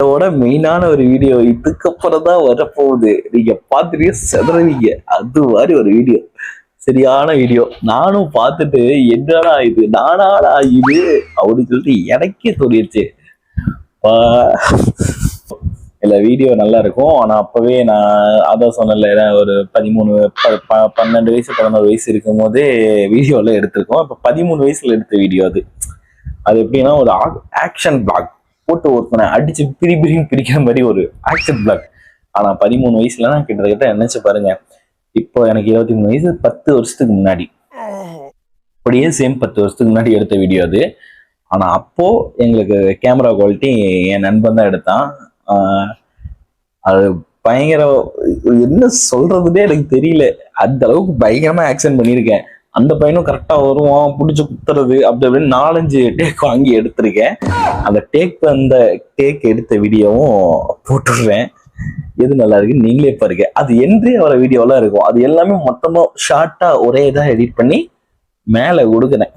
இதோட மெயினான ஒரு வீடியோ இதுக்கப்புறம் தான் வரப்போகுது. நீங்க பார்த்துட்டு செதறவீங்க. அது மாதிரி ஒரு வீடியோ, சரியான வீடியோ. நானும் பார்த்துட்டு என்னடா இது, நானாடா இது அப்படின்னு சொல்லிட்டு எனக்கே தோணிடுச்சு. இல்ல வீடியோ நல்லா இருக்கும். ஆனா அப்பவே நான் அதான் சொன்னல, ஒரு 12 வயசு 11 வயசு இருக்கும் போதே வீடியோ எல்லாம் எடுத்திருக்கோம். இப்ப 13 வயசுல எடுத்த வீடியோ அது. அது எப்படின்னா ஒரு ஆக்ஷன் பிளாக் போட்டு ஒருத்தனை அடிச்சு பிரின்னு பிரிக்கிற மாதிரி ஒரு ஆக்ஷன் பிளாக். ஆனா 13 வயசுல நான் கிட்டத்தட்ட நினைச்சு பாருங்க. இப்போ எனக்கு 23 வயசு, 10 வருஷத்துக்கு முன்னாடி, அப்படியே சேம் 10 வருஷத்துக்கு முன்னாடி எடுத்த வீடியோ அது. ஆனா அப்போ எங்களுக்கு கேமரா குவாலிட்டி என் நண்பன் தான் எடுத்தான். அது பயங்கர, என்ன சொல்றதுன்னே எனக்கு தெரியல. அந்த அளவுக்கு பயங்கரமா ஆக்ஷன் பண்ணியிருக்கேன். அந்த பையனும் கரெக்டா வருவான், பிடிச்சி குத்துறது அப்படி அப்படின்னு 4-5 டேக் வாங்கி எடுத்திருக்கேன். அந்த டேக் எடுத்த வீடியோவும் போட்டுடுறேன். எது நல்லா இருக்கு நீங்களே பாருங்க. அது என்றே வர வீடியோலாம் இருக்கும். அது எல்லாமே மொத்தமா ஷார்ட்டா ஒரே இதா எடிட் பண்ணி மேல கொடுக்குறேன்.